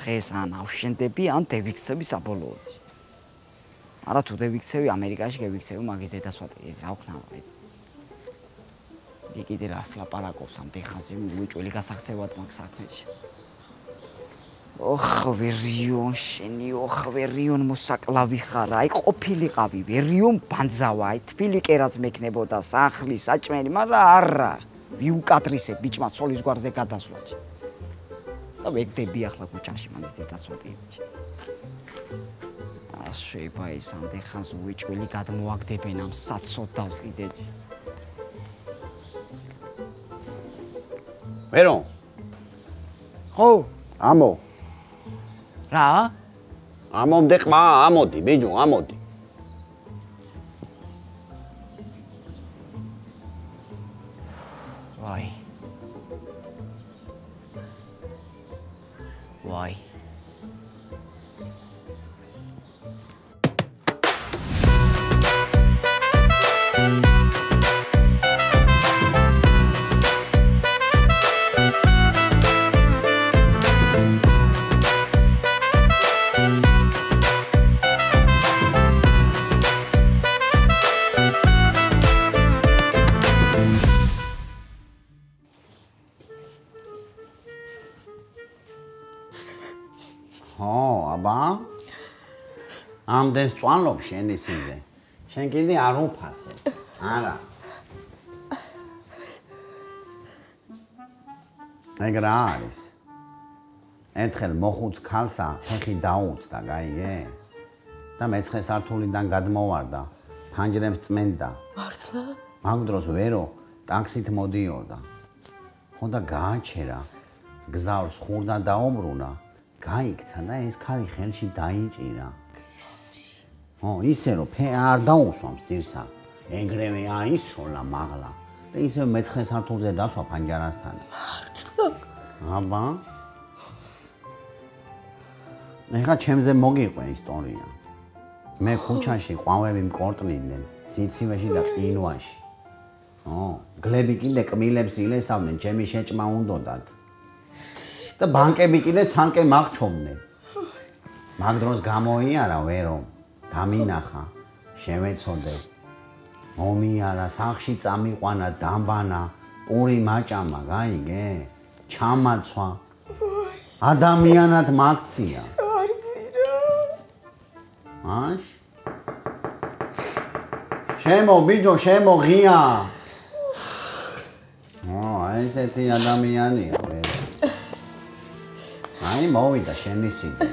დღეს ან ავშენდები, ან დევიქცები საბოლოოდი. არა თუ დევიქცევი ამერიკაში გევიქცევი მაგის დედასვატი, რა ვქნა. იგი კიდე რას ლაპარაკობს ამ დეხანზე, უჭველი გასახცევად მაგ საქმეში. ოხ, ვერიონ შენი, ოხ, ვერიონ მოსაკლავი ხარ, აი ყოფილიყავი, ვერიონ ბანძავა, აი თბილი კერაც მექნებოდა, სახლი, საჭმელი, მაგრამ არა. ვიუკადრისე ბიჭმა ცოლის გვარზე გადასვლაჭი. და ვეგდები ახლა ქუჩაში მაგის დედასვატიებში. შეიძლება ეს ამ დეხანს უჭველი გადმოაგდებენ ამ საცოდავს კიდეჯი. ვერო. ხო, ამო. რა? ამომდე ყმა, ამოდი, ბიჭო, ამოდი. ვაი. ვაი. ამდენს წვალობ შენი სიძე. შენ კიდე არ უფასე. არა. ეგ რა არის? ერთხელ მოხუც ქალსა ფეხი დაუწდა, გაიგე? და მეცხრე სართულიდან გადმოვარდა, ფანჯრებს წმენდა. მართლა? მაგ დროს ვერო ტაქსით მოდიოდა. ხო და გააჩერა. გზავს ხურდა დაუბრუნა, გაიქცა და ეს ქალი ხელში დაიჭირა. ისე რომ ფე არ დაუსვამს ძირსა. ეგრევე აისროლა მაღლა და ისე მეცხრე სართულზე დასვა ფანჯარასთან. მართლა? აბა. ეხლა ჩემზე მოგიყვე ისტორია. მე ქუჩაში ყვავები მკორტნიდნენ, სიცივეში და ყინვაში. გლები კიდე კმილებს ილესავდნენ, ჩემი შეჭმა უნდოდათ. და ბანკები კიდე ცანკე მაღჩობდნენ. მაგ დროს გამოიარა ვერო. გამინახა, შევეცოდე. მომიარა, სახლში წამიყვანა, დამბანა, პური მაჭამა, გაიგე? ჩამაცვა. ადამიანად მაქცია. კარგია. მაშ? შემო, ბიჭო, შემო, ღია. ესეთი ადამიანია, ვერო. აი, მოვიდა შენი სიძე.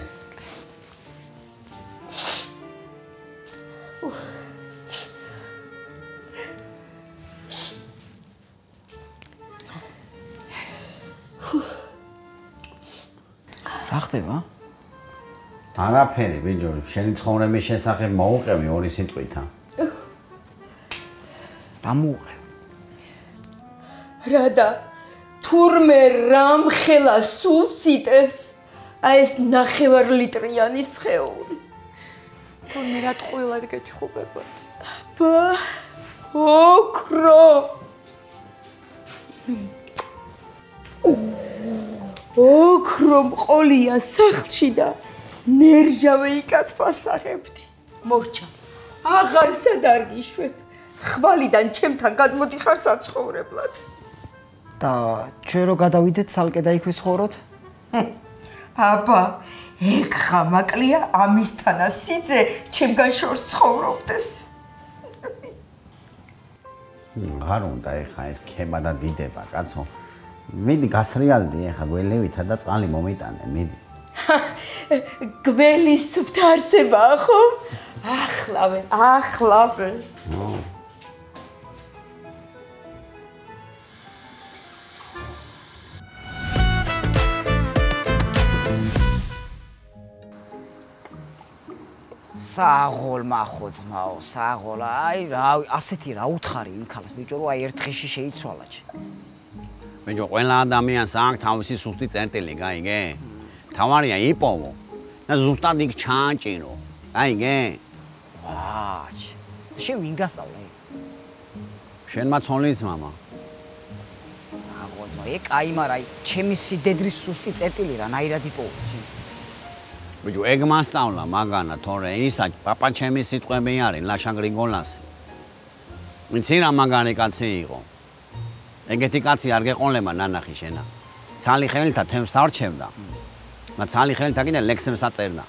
რა ხდება? არაფერი, ბიჭო, შენი ცხოვრების შესახებ მოუყევი ორი სიტყვითა. რა მოუყევი? რადა თურმე რამ ხელა სულ სიტევს აი ეს ნახევარ ლიტრიანი სხეული. თურმე რა ტყუილად გეჩხუბება. აბა, ოქრო. ოქრო მყოლია სახლში და ნერჟავე იკათვასახებდი. მორჩა, აღარ სადარგიშვებ. ხვალიდან ჩემთან გადმოდიხარ საცხოვრებლად. და ჩვენ რო გადავიდეთ ცალკე და იქვე ცხოვროთ? აბა, ეგ ხამაკლია ამისთანა სიძე ჩემგან შორს ცხოვრობდეს. არ უნდა ეხა ეს ქება და დიდება, კაცო. მიდი გასრიალდი ეხა გველევითა და წყალი მომიტანე, მიდი. გველის ვთარსებაა ხო? ახლავე, ახლავე. საღოლ მახოძმაო, საღოლ, აი რა, ასეთი რა უთხარი იმ ქალს, ბიჭო, რომ აი ერთ დღეში შეიცვალა ჩე. ბიჭო, ყველა ადამიანს აქვს თავისი სუსტი წერტილი, გაიგე? თავარია იპოვო და ზუსტად იქ ჩააჭირო, გაიგე? ვაჩ, შენ ვინ გასწავლე? შენმა ცოლის მამა. საღოლ, ეგ აი, მაგრამ აი ჩემი სიდედრის სუსტი წერტილი რანაირად იპოვო, ბიჭო, ეგ მასწავლა მაგანა, თორე ისა პაპა ჩემი სიტყვები არის, ლაშა გრიგოლასი. ვიცი რა მაგარი კაცი იყო. ეგეთი კაცი არ გეყოლება ნანახი შენა. ცალი ხელითა თემს არჩევდა. და ცალი ხელითა კიდე ლექსებს აწერდა.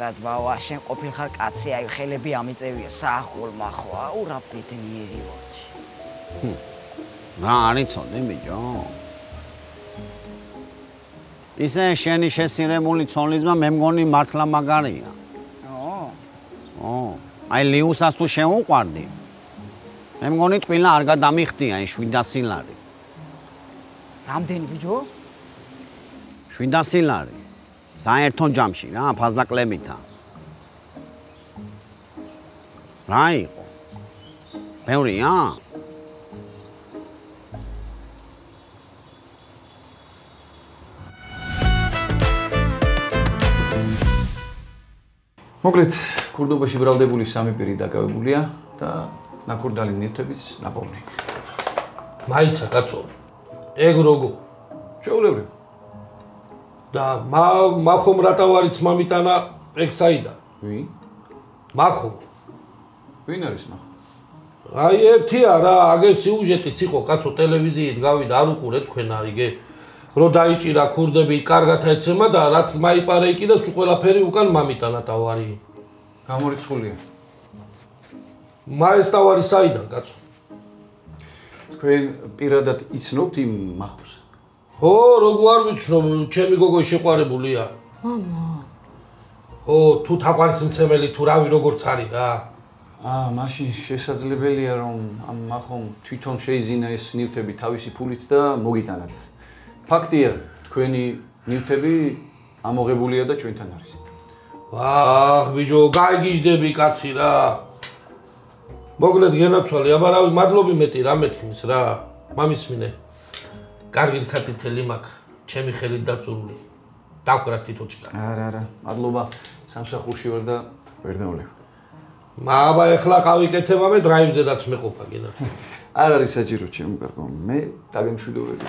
რაც ბავა შენ ყოფილხარ კაცი, აი ხელები ამიწევია საახოლმახო, აუ რა ბედნიერი ვარჩი. რა არიცოდე ბიჭო? ისე შენი შესირებული ცოლიზმა მე მგონი მართლა მაგარია. აი ლიუსას თუ შეუყვარდი. მე მგონი ტყილა არ გადამიხდია ის 700 ლარი. რამდენი ბიჭო? 700 ლარი. საერთო ჯამში რა, ფაზაკლებითა. რა იყო? ბევრია? მოკლედ, ქურდობაში ბრალდებული სამი პირი დაკავებულია და ნაკურდალი ნივთების ნაპოვნი. მაიცა კაცო. ეგ როგორ? შეულებრივ. და მახომ რატავარიც მამიტანა ეგ საიდან? ვინ? მახომ. ვინ არის მახომ? აი ერთია რა, აგერ სიუჟეტიც იყო კაცო ტელევიზიით გავიდა, არ უყურეთ თქვენ აიგე. რო დაიჭირა ქურდები კარგად ეცემა და რაც მაიპარე იქიდან სულ ყველაფერი უკან მამიტანა თავარი. გამორიცხულია. მაეს თავარი საიდან კაცო? თქვენ პირადად იცნობთ იმ მახოს? ო, როგორ არ ვიცნობ, ჩემი გოგო შეყვარებულია. მამა. ო, თუ თაყვანს მცემელი თუ რავი როგორც არის რა. მაშინ შესაძლებელია რომ ამ მახომ თვითონ შეიძინა ეს ნივთები თავისი ფულით და მოგიტანათ. ფაქტია, თქვენი ნივთები ამოღებულია და ჩვენთან არის. ვახ, ბიჭო, გაიგიჟდები კაცი რა. მოკლედ გენაცვალე, აბა რავი, მადლობი მეტი რა მეთქმის რა. მამისმინე. კარგი კაცითელი მაქვს, ჩემი ხელით დაწურული. დავკრათ თვითონჭკა. არა, მადლობა. სამსახურში ვარ და ვერ დავლევ. აბა ეხლა ყავიკეთება მე დრაივზედაც მეყოფა გენაცვალე. არ არის საჭირო ჩემო კარგო, მე დაგემშვიდობები.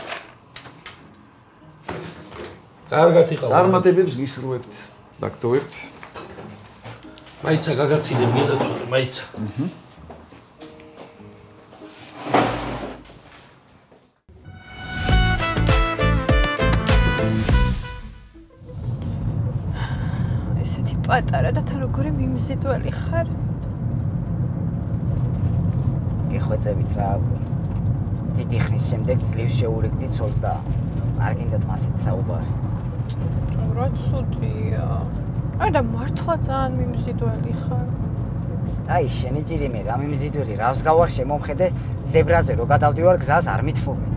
კარგად იყავ. წარმატებებს გისურვებთ, დაგტოვებთ. მაიცა გაგაცილე გენაცვალე, მაიცა. ესეთი პატარა და თან როგორი მიმზიდველი ხარ? გიხვეწებით რა. დიდი ხნის შემდეგ ძლივს შეურიგდი ცოლს და არ გინდათ მასეთ საუბარი. რა ცუდია. არა და მართლა ძალიან მიმზიდველი ხარ. აი შენი ჭირიმე რა მიმზიდველი, რავს გავარ შემომხედე ზებრაზე რო გადავდივარ გზას არ მithfobენ.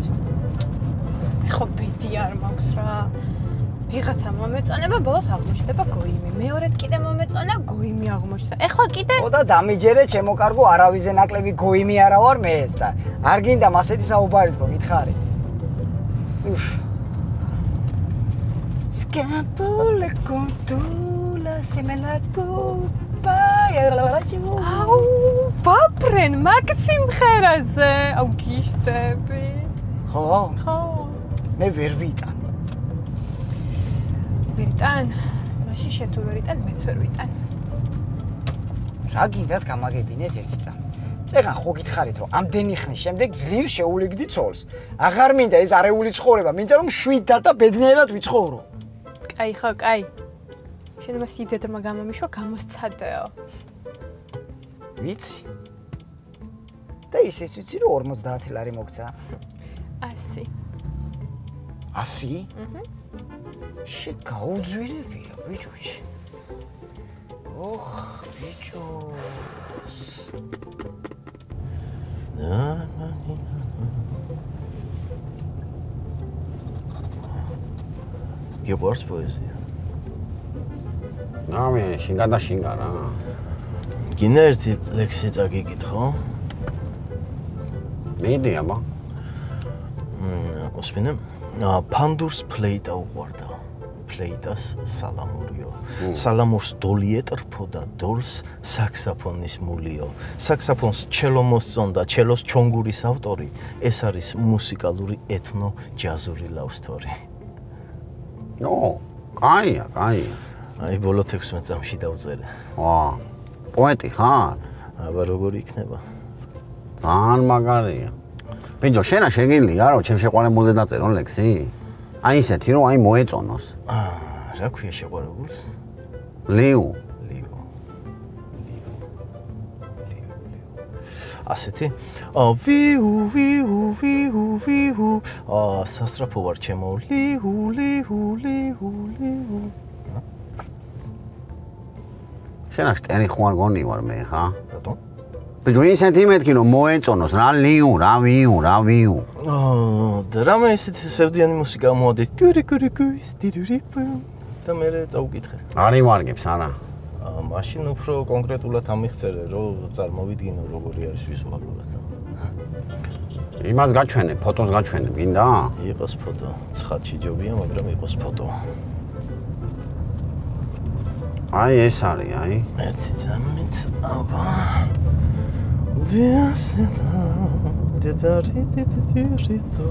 მე ხო ბედი არ მაქვს რა. ვიღაცა მომეწონება, ბოლოს აღმოჩნდება გოიმი. მეორედ კიდე მომეწონა, გოიმი აღმოჩნდა. ეხლა კიდე ხო და დამიჯერე ჩემო კარგო, არავიზე ნაკლები გოიმი არა ვარ მეც და არ გინდა მასეთი საუბარი თქო, გითხარი. Scapole con tu la semela copa. აუ, ბაფრენ მაქსიმ ხერაზე. აუ გიშტები. ხო? ხო. მე ვერ ვიტან. ვიტან? მაშინ შენ თუ ვერ ვიტან, მეც ვერ ვიტან. რა გინდათ გამაგებინეთ ერთი წამი. წეგან ხო გითხარით რომ ამდენი ხნის შემდეგ ძლივ შეულიგდი ცოლს. აღარ მინდა ეს არეული ცხოვრება, მინდა რომ შვიდად და ბედნიერად ვიცხოვრო. კაი ხო, კაი. შენ მას იდეთმა გამომიშვა, გამოსცადეო. ვიცი. და ისიც ვიცი რომ 50 ლარი მოგცა. 100. 100? შეგაუძვირებია ბიჭუჩი. ოხ, ბიჭოს. გიყვარს პოეზია? ნამე, შინგა და შინგა რა. გინდა ერთი ლექსი წაგიკითხო? მიდი აბა. ოსმინე, ფანდურს ფლეიტა უყვარდა. ფლეიტას სალამურიო. სალამურს დოლი ეტრფო და დოლს საქსაფონის მულიო. საქსაფონს ჩელო მოსწონდა, ჩელოს ჩონგურის ავტორი. ეს არის მუსიკალური ეთნო ჯაზური ლავსტორი. ო, კაია, კაია. აი ბოლო 16 წამში დავწერე. ვა. პოეტი ხარ? აბა როგორი იქნება? ძალიან მაგარია. ბიჭო, შენა შეგიძლია რომ ჩემ შეყვარებულზე დაწერო ლექსი? აი ისეთი რომ აი მოეწონოს. რა ქვია შეყვარებულს? ლიუ. ასეთი? ვიუ ვიუ ვიუ ვიუ. სასწრაფო ვარ ჩემო. ლიუ ლიუ ლიუ ლიუ. შენა შტენი ხوار გონი ვარ მე, ხა? რატო? ბიჭო, ისეთი მეთქი რომ მოეწონოს რა ლიუ, რა ვიუ, რა ვიუ. და რამე ისეთი სევდიანი მუსიკა მოადის. კური კური კური სტიდური. და მე წავკითხე. არ იმარგებს არა. მაშინ უფრო კონკრეტულად ამიხსერე, რომ წარმოვიდგინო როგორი არის ვიზუალურად. იმას გაჩვენე, ფოტოს გაჩვენე, გინდა? იყოს ფოტო. ცხადში ჯობია, მაგრამ იყოს ფოტო. აი ეს არის, აი. ერთი წამით, აბა. დიასეთა, დედარიტიტიტირიტო.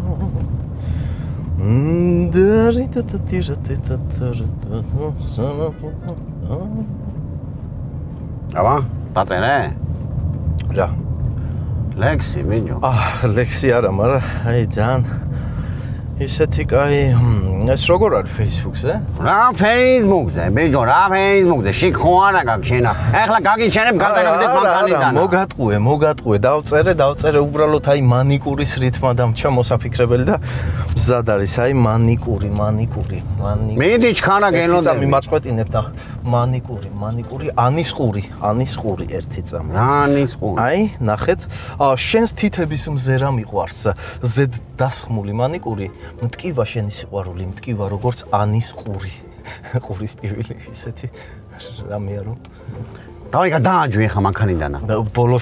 აბა, დაწერე? რა? ლექსი, ბიჭო. ლექსი არა, მაგრამ აი ძალიან ისეთი კაი ეს როგორ არის Facebook-ზე? რა Facebook-ზე, ბიჭო, რა Facebook-ზე? შიქ ხო არა გაქვს შენა. ეხლა გაგიჩენებ გაწერებდეთ მანქანიდან. მოგატყუე, დავწერე უბრალოდ აი მანიკურის რითმა დამჩა მოსაფიქრებელი და მზად არის აი მანიკური. მიდი ჩქარა გენოდები. წამი მაწყვეტინებ და მანიკური, ანის ყური ერთი წამი. რა ანის ყური? აი, ნახეთ, შენს თითების მზერა მიყვარს. ზედ დასხმული მანიკური, მტკივა შენი სიყვარული, მტკივა როგორც ანის ყური. ყურის ტკივილი ისეთი რამეა რომ დავი გადააჯვი ხა მანქანიდან. ბოლო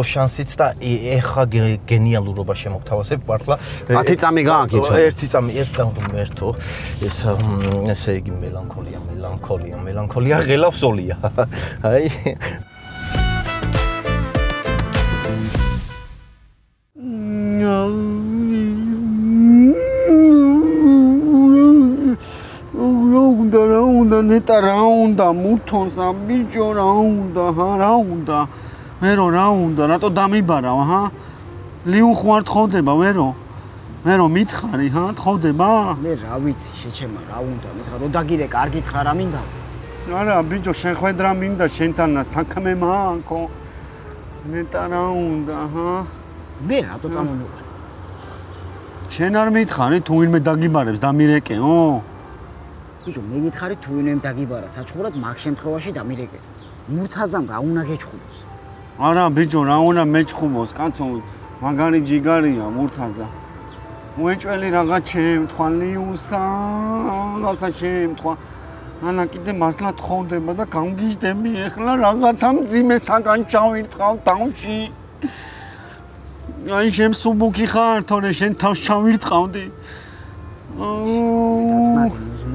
შანსიც და ეხა გენიალურობა შემოგთავაზებ მართლა. 10 წამი გააკეთე. ერთი წამი ღმერთო. ესე იგი მელანქოლია ღელავსოლია. აი ნეტა რა უნდა მუთონსა ბიჭო რა უნდა ვერო რა უნდა რატო დამიბარავ ჰა ლიუ ხوار თხოვდება ვერო მითხარი ჰა თხოვდება მე რა ვიცი შეჩემა რა უნდა მითხარ რო დაგირე კარგით ხარ რა მინდა არა ბიჭო შენ ხედრა მინდა შენთან საქმე მაქვს ნეტა რა უნდა ჰა მე რატო წამომიყარ შენ არ მითხარი თუ ვინმე დაგიბარებს დამირეკეო ბიჭო მე გითხარი თუ ვინმე დაგიბარა საჩხურად მაგ შემთხვევაში დამირეკე მურთაზამ რა უნდა გეჩხუბოს არა ბიჭო რა უნდა მეჩხუბოს კაცო მაგარი ჯიგარია მურთაზა მოეჭველი რაღა შემთხვა ლიუსა რაღაცა შემთხვა ანა კიდე მართლა თხოვდება და გამგიჟდები ეხლა რაღაცა მძიმეთაგან ჩავირტყავ თავში აი შენ სუბუქი ხარ თორე შენ თავს ჩავირტყავდი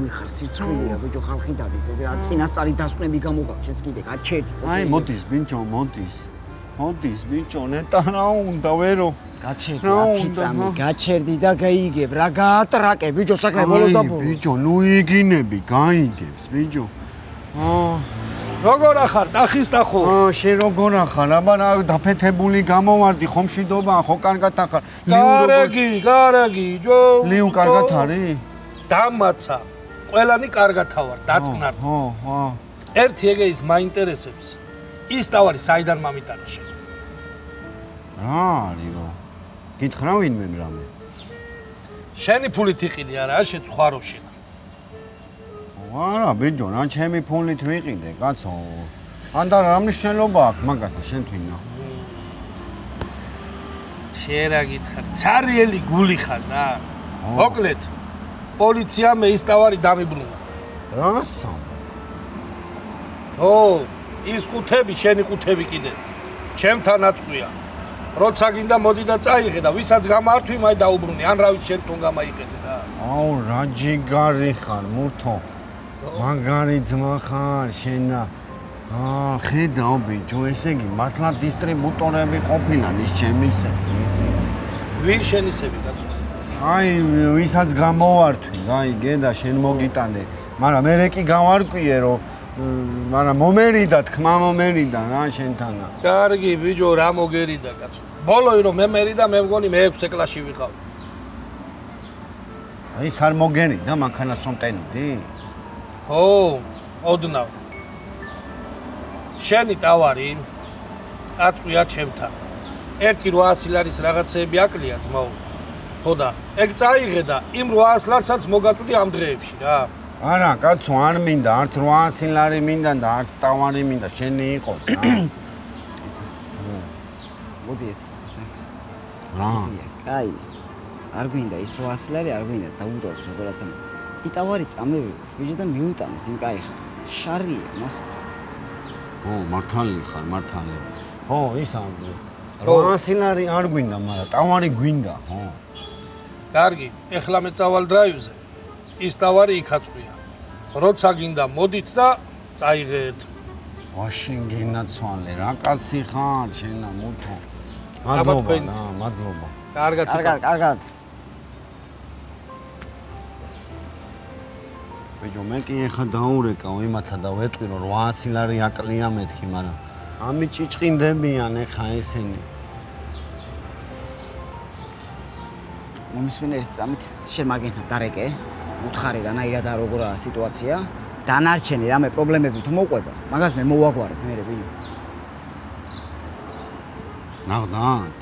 მოიხარ სირცხვილია ბიჭო ხალხი დადის რა წინასწარი დასკვნები გამოგაჩენს კიდე გაჩერდი აი მოდის ბიჭო ნეტა რა უნდა ვერო გაჩერდი 10 წამი გაჩერდი და გაიგებ რა გაატრაკე ბიჭო საქმე ბოლოს დაბო ბიჭო ნუ იგინები გაიგებს ბიჭო როგორ ახარ ტახის ტახო შენ როგორ ახარ აბა რა დაფეთებული გამოვარდი ხომშვიდობა ხო კარგად ახარ კარგი ჯო ლიუ კარგად არის დამაცა ყველანი კარგად ვარ დაწყნარ ხო ერთი ეგე ის მაინტერესებს ის თავარი საიდან მომიტანა შენ რა არის რო გითხრა ვინმე რამე შენი ფულით იყიდი არა შეცხვაროში არა ბიჭო რა ჩემი ფულით ვიყიდე კაცო ანდა რა მნიშვნელობა აქვს მაგასა შენ თვითონ შენ რა გითხარ ცარიელი გული ხარ რა მოკლედ პოლიციამ ის თავარი დამიბრუნა რასა ო ის ყუთები შენი ყუთები კიდე ჩემთან აწყვია როცა გინდა მოდი და წაიღე და ვისაც გამართვი მაი დაუბრუნე ან რავი შენ თუნ გამაიყენე რა აუ რა ჯიგარი ხარ მურთო მაგარი ძმა ხარ შენა ხედავ ბიჭო ესე იგი მართლა დისტრიბუტორები ყოფილან ის ჩემისე ვინ შენისები კაცო აი ვისაც გამოვართვი გაიგე და შენ მოგიტანე მაგრამ მე კი გავარკვიე რომ მაგრამ მომერიდა თქმა მომერიდა რა შენთანა. კარგი ბიჭო რა მოგერიდა კაცო. ბოლოი რომ მე მერიდა მე მგონი მე 6 კლასში ვიყავ. აი ის არ მოგერიდა მანქანას რომ ტენიდი? ო, ოდნავ. შენი ტავარი აწყვია ჩემთან. 1.800 ლარის რაღაცეები აკლია ძმაო. ხო და ეგ წაიღე და იმ 800 ლარსაც მოგაწვდი ამ დღეებში რა. არა, კაცო, არ მინდა, არც 800 ლარი მინდა და არც ტავარი მინდა, შენი იყოს რა. მოდი ეს. რა? კაი. არ გვინდა ის 800 ლარი, არ გვინდა დაუდოთ როგორაც ამ. იტავარი წამევიდეთ, ბიჭო და მიუტანეთ იმ კაი ხარ. შარია, ნახე. ო, მართალი ხარ, მართალი. ხო, ის ამბობ. 800 ლარი არ გვინდა, მაგრამ ტავარი გვინდა, ხო. კარგი, ეხლა მე წავალ დრაივზე. ის ტავარი იქ აწყვია. როცა გინდა მოდით და წაიღეთ. ვაშენ გენაცვალე, რა კაცი ხარ, შენა მუთო. მადლობა, მადლობა. კარგად. კარგად. ბიჭო, მე კი ეხა დაურეკავ იმათა და ვეტყვი რომ 800 ლარი აკლია მეთქი, მაგრამ ამი ჭიჭყინდებიან ეხა ესენი. მომისმენ ერთ წამით შენ მაგენთან დარეკე, უთხარი რანაირად და როგორაა სიტუაცია. დანარჩენი რამე პრობლემები თუ მოყვება, მაგას მე მოვაგვარებ მერე ბიჭო. ნახდათ.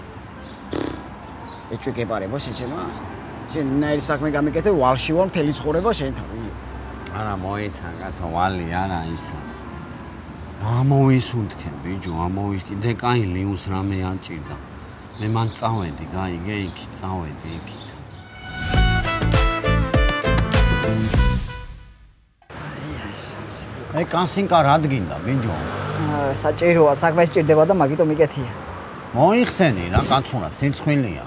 ეჭვიკებარებო შეჩემა. შენ ნაირი საქმე გამიკეთე, ვალში ვარ მთელი ცხოვრება შენთან ბიჭო. არა მოიცა კაცო, ვალი არა ისა. ამოვისუნთქე ბიჭო, კიდე კაი ლიუს რამე ანჭირდა. მე მან წავედი, გაიგე იქ, წავედი იქით. აი კანსინკა რად გინდა, ბიჭო? საჭიროა, საქმე სჭირდება და მაგიტომ მიკეთია. მოიხსენი რა კაცურად, სიცხვილია.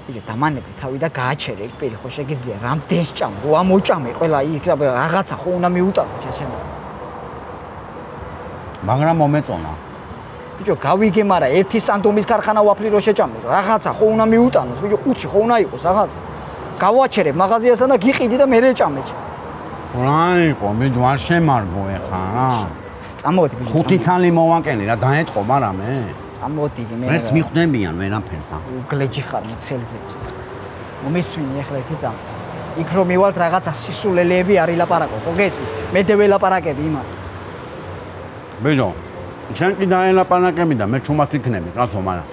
ბიჭო, დამანები თავი და გააჩერე ეგ პირი, ხო შეგიძლია რამდენს ჭამ, რო ამოჭამე ყველა იქ რაღაცა ხო უნდა მიუტანო ჩაჩემო. მაგრამ მომეწონა. ბიჭო, გავიგე, მაგრამ ერთი სანდომის ქარხანა ვაფლი რო შეჭამე, რაღაცა ხო უნდა მიუტანოს, ბიჭო, ხუთში ხო უნდა იყოს რაღაცა. გავაჩერებ მაღაზიასთან და გიყიდი და მე რეჭამე. რა იყო, ბიჭო, არ შემარგო ეხა რა. წამოდი ბიჭო. 5 ცალი მოვაკენი რა, დაეთყობა რა მე. წამოდი მე. მეც მიხვდებიან ვერაფერს. უგლეჯი ხარ მოცელზე. მომისმინი ახლა ერთი წამით. იქ რომ მივალთ რაღაცა სისულელეები არ ილაპარაკო, ხო გესმის? მე დეველაპარაკები იმათ. ბიჭო, შენ კი დაელაპარაკები და მე ჩუმად ვიქნები, კაცო, მაგრამ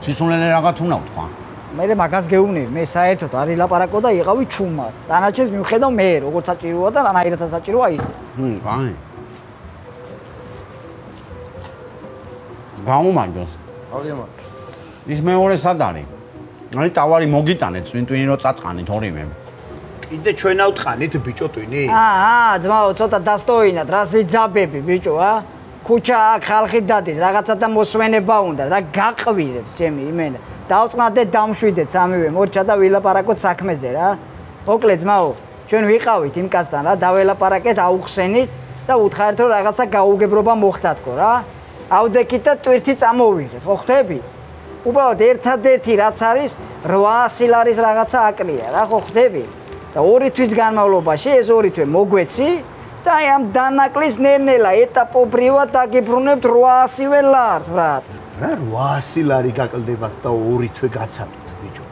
სისულელე რაღაც უნდა ვთქვა. მე მაგას გეუბნები, მე საერთოდ არ ილაპარაკო და იყავი ჩუმად. დანარჩენს მივხედავ მე, როგორც საჭიროა და რანაირადაც საჭიროა ისე. კაი. გამომაგდოს. აღიმა. ის მეორე სად არის? აი ტავარი მოგიტანეთ, წვინტვინი რო წატყანით ორივე. კიდე ჩვენ ავტყანით ბიჭო ტვინი? ძმაო, ცოტა დასტოინათ, რა სიძაბები ბიჭო, ქუჩა აქ ხალხი დადის, რაღაცა და მოსვენება უნდა, რა გაყვირებს ჩემი იმენა. დავწყნადეთ, დამშვიდეთ სამივე, მორჩა და ვილაპარაკოთ საქმეზე რა. მოკლედ ძმაო, ჩვენ ვიყავით იმ კაცთან რა, დაველაპარაკეთ, აუხსენით და უთხარით რომ რაღაცა გაუგებრობა მოხდათქო რა. ავდექით და ტვირთი წამოვიღეთ, ხო ხვდები? უბრალოდ ერთადერთი რაც არის 800 ლარის რაღაცა აკლია რა, ხო ხვდები? და 2 თვის განმავლობაში ეს 2 თვე მოგვეცი და აი ამ დანაკლის ნელ-ნელა ეტაპობრივად დაგიბრუნებთ 800-ვე ლარს, ბრატ. რა 800 ლარი გაკლდებათ და 2 თვე გაცადოთ, ბიჭო.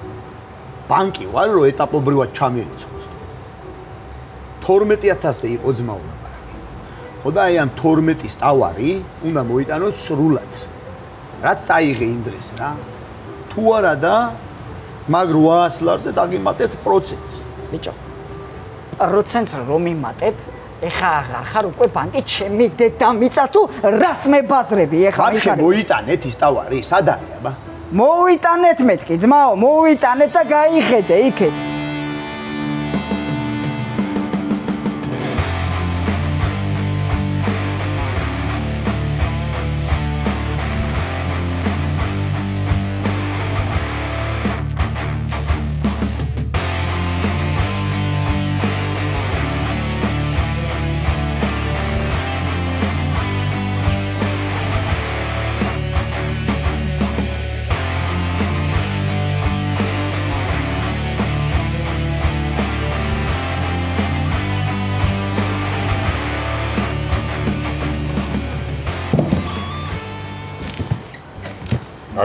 ბანკი ვარ რომ ეტაპობრივად ჩამირიცხოს. 12000-ზე იყო ძმაო ლაპარაკი. ხო და აი ამ 12-ის ტავარი უნდა მოიტანოთ სრულად. რაც წაიღე იმ დღეს რა. თუ არა და მაგ 800 ლარზე დაგიმატებთ პროცენტს. ბიჭო, პროცენტს რომ იმატებ, ეხა აღარ ხარ უკვე ბანკი ჩემი დედამიწა თუ რას მებაზრები ეხა ვაფშე მოიტანეთ ის ტავარი, სად არის აბა? მოვიტანეთ მეთქი, ძმაო, მოვიტანეთ და გაიხედე იქეთ.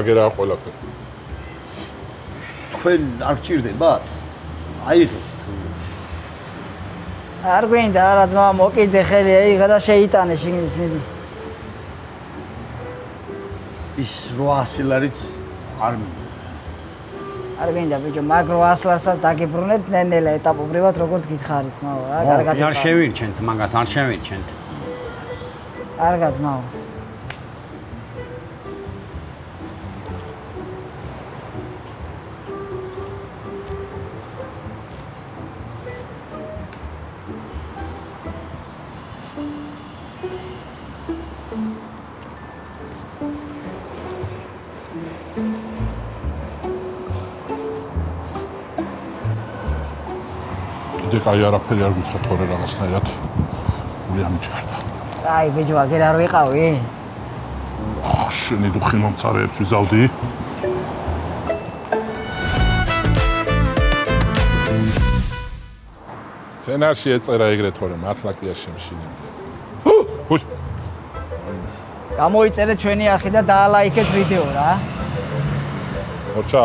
აგერაა ყველაფერი. თქვენ არ გჭირდებათ? აიღეთ თუ არ გვინდა რა ძმა მოკიდე ხელი აიღე და შეიტანე შიგნით მიდი. ის 800 ლარიც არ მინდა. არ გვინდა ბიჭო, მაგ 800 ლარსაც დაგიბრუნებთ ნენელა ეტაპობრივად როგორც გითხარით ძმაო რა, კარგად. არ შევირჩენთ მაგას, არ შევირჩენთ. კარგად ძმაო. კიდე კაი არაფერი არ გითხრა თორე რაღაცნაირად. გული ამიჭარდა. აი ბიჭო, აგერ არ ვიყავი? შენი დუხი მომწარეებს ვიზავდი. სცენარში ეწერა ეგრეთ, თორე მართლა კი არ შემშინებია. ჰუი! გამოიწერეთ ჩვენი არხი და დაალაიქეთ ვიდეო რა. ორჩა